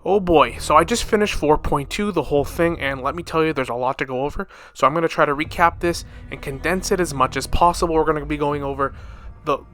Oh boy, so I just finished 4.2, the whole thing, and let me tell you, there's a lot to go over. So I'm going to try to recap this and condense it as much as possible. We're going to be going over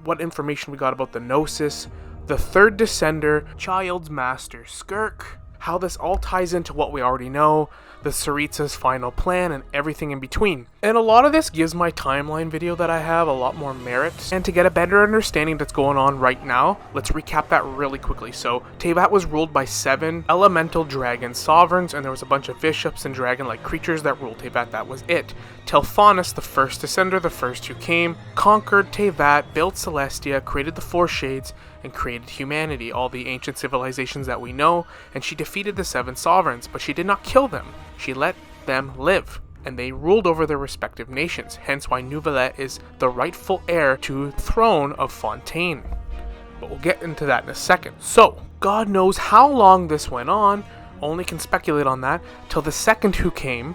what information we got about the Gnosis, the third Descender, Child's Master Skirk, how this all ties into what we already know, the Tsaritsa's final plan, and everything in between. And a lot of this gives my timeline video that I have a lot more merit. And to get a better understanding that's going on right now, let's recap that really quickly. So, Teyvat was ruled by 7 elemental dragon sovereigns, and there was a bunch of bishops and dragon-like creatures that ruled Teyvat. That was it. Telphanus, the first Descender, the first who came, conquered Teyvat, built Celestia, created the Four Shades, and created humanity, all the ancient civilizations that we know, and she defeated the 7 sovereigns, but she did not kill them. She let them live, and they ruled over their respective nations, hence why Neuvillette is the rightful heir to the throne of Fontaine. But we'll get into that in a second. So, God knows how long this went on, only can speculate on that, till the second who came,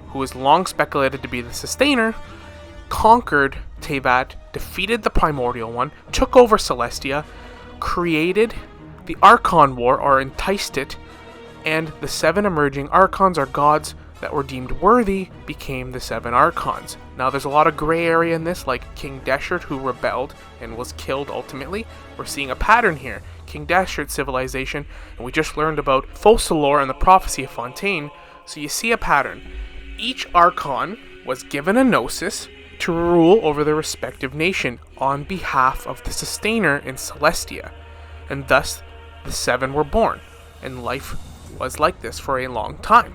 who is long speculated to be the Sustainer, conquered Teyvat, defeated the Primordial One, took over Celestia, created the Archon War, or enticed it, and the 7 emerging Archons, or gods that were deemed worthy, became the 7 Archons. Now there's a lot of gray area in this, like King Deshret, who rebelled and was killed ultimately. We're seeing a pattern here. King Deshret's civilization, and we just learned about Focalors and the prophecy of Fontaine, so you see a pattern. Each Archon was given a Gnosis to rule over their respective nation on behalf of the Sustainer in Celestia, and thus the 7 were born, and life was like this for a long time.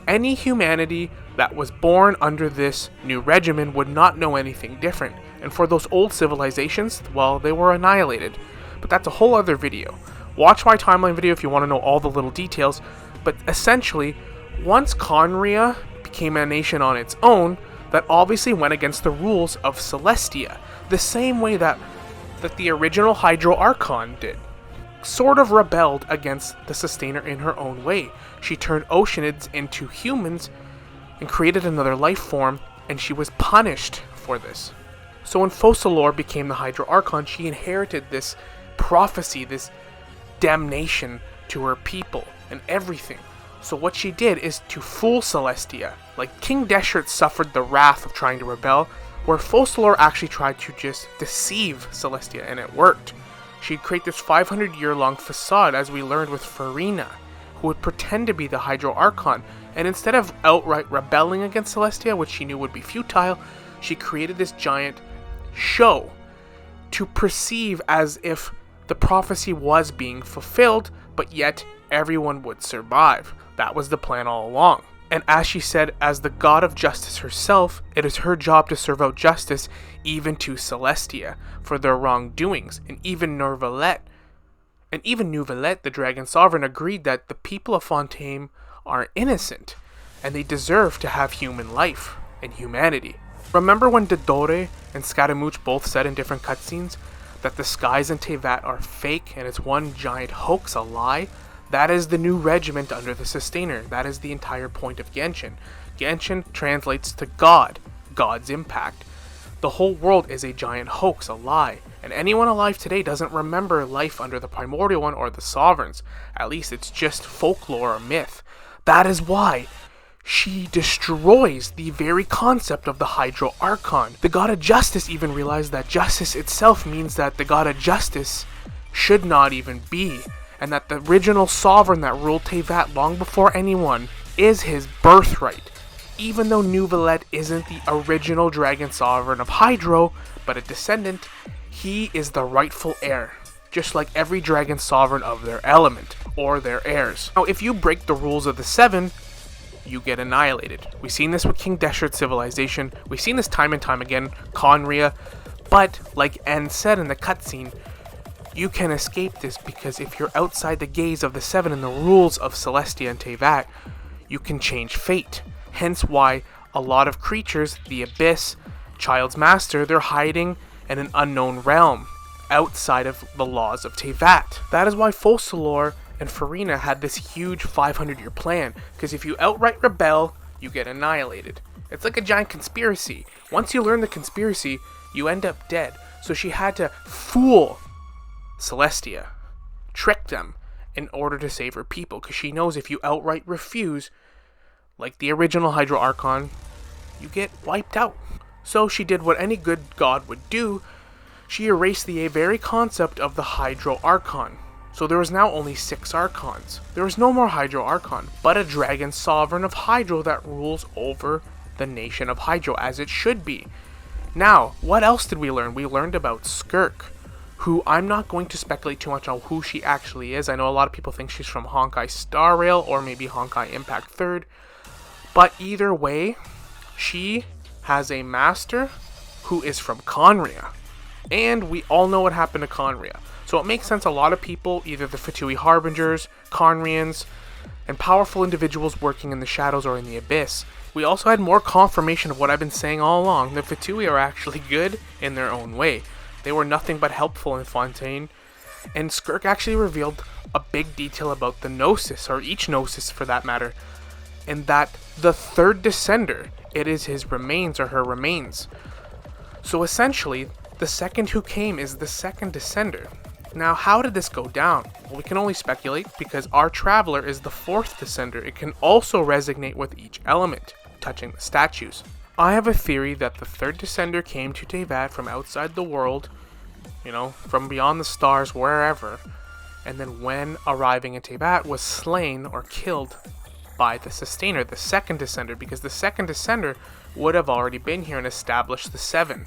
Any humanity that was born under this new regimen would not know anything different, and for those old civilizations, well, they were annihilated. But that's a whole other video. Watch my timeline video if you want to know all the little details, but essentially, once Conria became a nation on its own, that obviously went against the rules of Celestia, the same way that the original Hydro Archon did. Sort of rebelled against the Sustainer in her own way. She turned Oceanids into humans and created another life form, and she was punished for this. So when Focalors became the Hydro Archon, she inherited this prophecy, this damnation to her people and everything. So what she did is to fool Celestia. Like King Deshret suffered the wrath of trying to rebel, where Focalors actually tried to just deceive Celestia, and it worked. She'd create this 500-year-long facade, as we learned with Farina, who would pretend to be the Hydro Archon, and instead of outright rebelling against Celestia, which she knew would be futile, she created this giant show to perceive as if the prophecy was being fulfilled, but yet everyone would survive. That was the plan all along. And as she said, as the god of justice herself, it is her job to serve out justice even to Celestia for their wrongdoings. And even Neuvillette, the dragon sovereign, agreed that the people of Fontaine are innocent and they deserve to have human life and humanity. Remember when Dodore and Scaramouche both said in different cutscenes that the skies in Teyvat are fake and it's one giant hoax, a lie? That is the new regiment under the Sustainer. That is the entire point of Genshin. Genshin translates to God, God's impact. The whole world is a giant hoax, a lie. And anyone alive today doesn't remember life under the Primordial One or the Sovereigns. At least it's just folklore or myth. That is why she destroys the very concept of the Hydro Archon. The God of Justice even realized that justice itself means that the God of Justice should not even be, and that the original sovereign that ruled Teyvat long before anyone is his birthright. Even though Neuvillette isn't the original dragon sovereign of Hydro, but a descendant, he is the rightful heir, just like every dragon sovereign of their element, or their heirs. Now, if you break the rules of the 7, you get annihilated. We've seen this with King Deshret's civilization, we've seen this time and time again, Conria, but like N said in the cutscene, you can escape this because if you're outside the gaze of the 7 and the rules of Celestia and Teyvat, you can change fate. Hence why a lot of creatures, the Abyss, Child's Master, they're hiding in an unknown realm outside of the laws of Teyvat. That is why Focalors and Farina had this huge 500-year plan, because if you outright rebel, you get annihilated. It's like a giant conspiracy. Once you learn the conspiracy, you end up dead. So she had to fool Celestia, trick them, in order to save her people, because she knows if you outright refuse, like the original Hydro Archon, you get wiped out. So she did what any good god would do. She erased the very concept of the Hydro Archon. So there was now only 6 Archons. There was no more Hydro Archon, but a dragon sovereign of Hydro that rules over the nation of Hydro, as it should be. Now, what else did we learn? We learned about Skirk, who I'm not going to speculate too much on who she actually is. I know a lot of people think she's from Honkai Star Rail or maybe Honkai Impact 3rd. But either way, she has a master who is from Conria. And we all know what happened to Conria. So it makes sense a lot of people, either the Fatui Harbingers, Conrians, and powerful individuals working in the shadows or in the abyss. We also had more confirmation of what I've been saying all along. The Fatui are actually good in their own way. They were nothing but helpful in Fontaine. And Skirk actually revealed a big detail about the Gnosis, or each Gnosis for that matter. And that the 3rd Descender, it is his remains or her remains. So essentially, the second who came is the 2nd Descender. Now, how did this go down? Well, we can only speculate because our Traveler is the 4th Descender. It can also resonate with each element, touching the statues. I have a theory that the 3rd Descender came to Teyvat from outside the world, from beyond the stars, wherever, and then when arriving in Teyvat was slain or killed by the Sustainer, the 2nd Descender, because the 2nd Descender would have already been here and established the 7,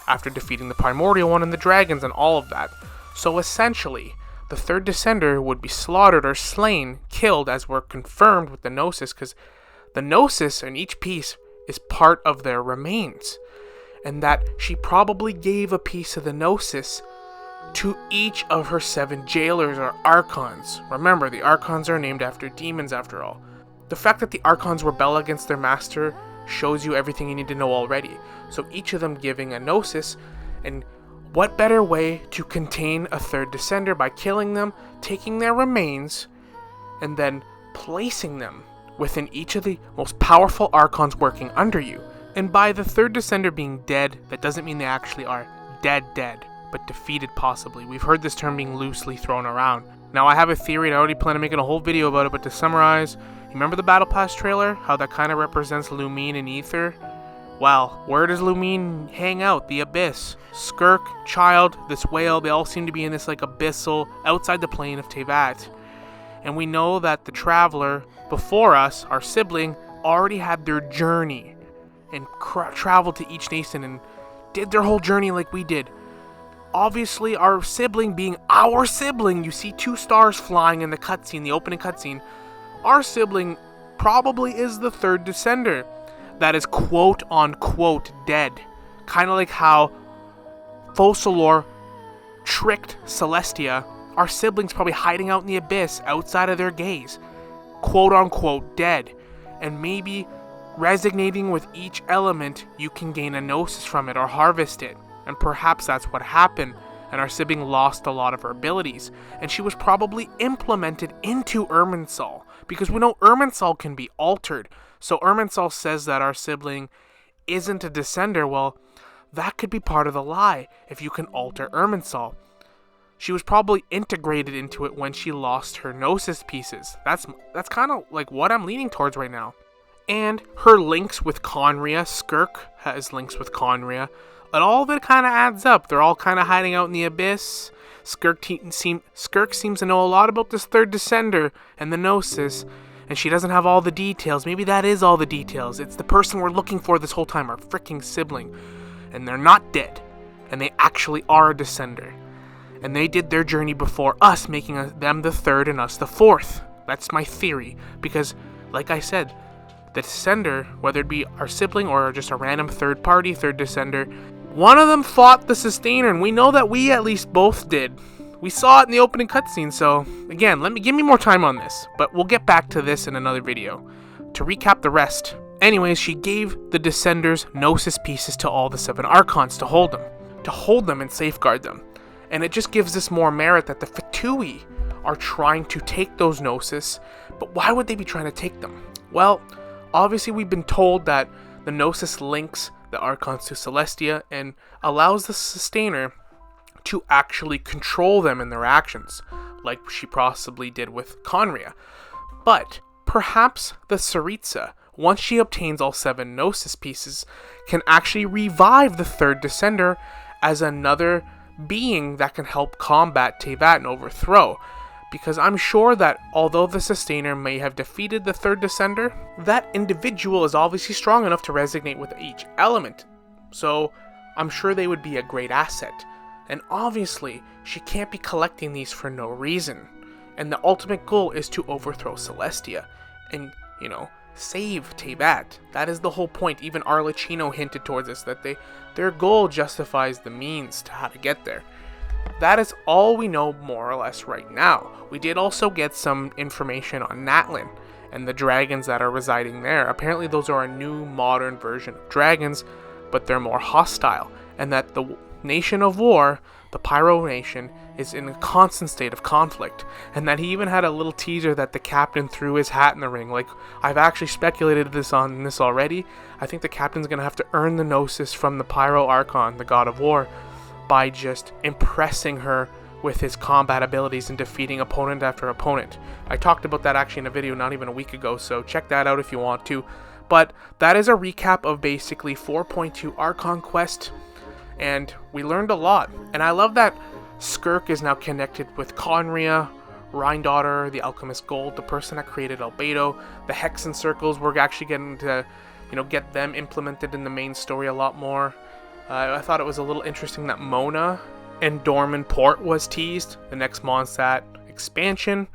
after defeating the Primordial One and the dragons and all of that. So essentially, the 3rd Descender would be slaughtered or slain, killed, as were confirmed with the Gnosis, because the Gnosis in each piece is part of their remains, and that she probably gave a piece of the Gnosis to each of her 7 jailers or Archons. Remember, the Archons are named after demons after all. The fact that the Archons rebel against their master shows you everything you need to know already. So each of them giving a Gnosis, and what better way to contain a 3rd Descender by killing them, taking their remains, and then placing them within each of the most powerful Archons working under you. And by the 3rd Descender being dead, that doesn't mean they actually are dead, but defeated possibly. We've heard this term being loosely thrown around. Now I have a theory, and I already plan on making a whole video about it, but to summarize, you remember the Battle Pass trailer? How that kind of represents Lumine and Ether? Well, where does Lumine hang out? The Abyss. Skirk, Child, this whale, they all seem to be in this abyssal, outside the plane of Teyvat. And we know that the Traveler, before us, our sibling, already had their journey and traveled to each nation and did their whole journey like we did. Obviously, our sibling being our sibling, you see 2 stars flying in the cutscene, the opening cutscene. Our sibling probably is the 3rd Descender that is quote-unquote dead. Kind of like how Focalors tricked Celestia. Our siblings probably hiding out in the abyss outside of their gaze, quote-unquote dead. And maybe resonating with each element, you can gain a Gnosis from it or harvest it. And perhaps that's what happened, and our sibling lost a lot of her abilities. And she was probably implemented into Irminsul, because we know Irminsul can be altered. So Irminsul says that our sibling isn't a Descender. Well, that could be part of the lie, if you can alter Irminsul. She was probably integrated into it when she lost her Gnosis pieces. That's kind of like what I'm leaning towards right now. And her links with Conria, Skirk has links with Conria. And all of it kind of adds up. They're all kind of hiding out in the abyss. Skirk seems to know a lot about this 3rd Descender and the Gnosis, and she doesn't have all the details. Maybe that is all the details. It's the person we're looking for this whole time, our freaking sibling. And they're not dead, and they actually are a Descender. And they did their journey before us, making them the 3rd and us the 4th. That's my theory, because, like I said, the Descender, whether it be our sibling or just a random 3rd party, 3rd Descender, one of them fought the Sustainer, and we know that we at least both did. We saw it in the opening cutscene, so again, give me more time on this, but we'll get back to this in another video. To recap the rest. Anyways, she gave the Descenders Gnosis pieces to all the 7 Archons to hold them and safeguard them. And it just gives us more merit that the Fatui are trying to take those Gnosis, but why would they be trying to take them? Well, obviously we've been told that the Gnosis links the Archons to Celestia and allows the Sustainer to actually control them in their actions. like she possibly did with Conria. But perhaps the Tsaritsa, once she obtains all 7 Gnosis pieces, can actually revive the third Descender as another being that can help combat Teyvat and overthrow. Because I'm sure that although the Sustainer may have defeated the third Descender, that individual is obviously strong enough to resonate with each element. So I'm sure they would be a great asset. And obviously, she can't be collecting these for no reason. And the ultimate goal is to overthrow Celestia and, save Teyvat. That is the whole point. Even Arlecchino hinted towards this, that their goal justifies the means to how to get there. That is all we know more or less right now. We did also get some information on Natlan and the dragons that are residing there. Apparently those are a new modern version of dragons, but they're more hostile, and that the nation of war, the Pyro Nation, is in a constant state of conflict, and that he even had a little teaser that the captain threw his hat in the ring. Like, I've actually speculated on this already. I think the captain's going to have to earn the Gnosis from the Pyro Archon, the god of war, by just impressing her with his combat abilities and defeating opponent after opponent. I talked about that actually in a video not even a week ago, so check that out if you want to. But that is a recap of basically 4.2 Archon Quest, and we learned a lot. And I love that Skirk is now connected with Conria, Rhindaughter, the Alchemist Gold, the person that created Albedo, the Hexen Circles. We're actually getting to, get them implemented in the main story a lot more. I thought it was a little interesting that Mona and Dorman Port was teased, the next Mondstadt expansion.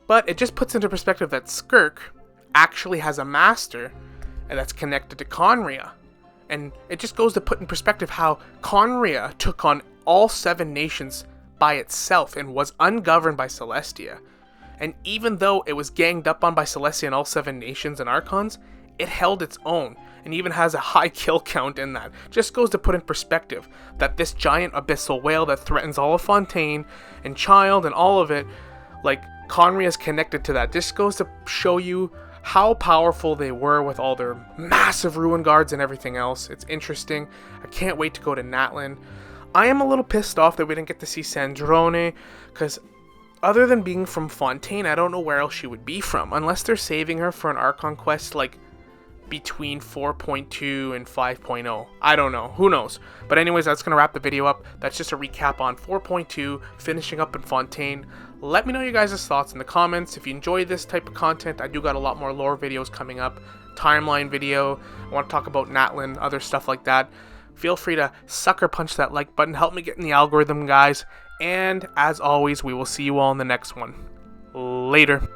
But it just puts into perspective that Skirk actually has a master and that's connected to Conria. And it just goes to put in perspective how Conria took on all 7 nations by itself and was ungoverned by Celestia. And even though it was ganged up on by Celestia and all 7 nations and Archons, it held its own and even has a high kill count in that. Just goes to put in perspective that this giant abyssal whale that threatens all of Fontaine and Child and all of it, like, Conria is connected to that. Just goes to show you how powerful they were with all their massive ruin guards and everything else. It's interesting. I can't wait to go to Natlan. I am a little pissed off that we didn't get to see Sandrone, because other than being from Fontaine, I don't know where else she would be from, unless they're saving her for an Archon quest, like, between 4.2 and 5.0. I don't know. Who knows? But anyways, that's going to wrap the video up. That's just a recap on 4.2, finishing up in Fontaine. Let me know your guys' thoughts in the comments. If you enjoy this type of content, I do got a lot more lore videos coming up. Timeline video. I want to talk about Natlan, other stuff like that. Feel free to sucker punch that like button. Help me get in the algorithm, guys. And as always, we will see you all in the next one. Later.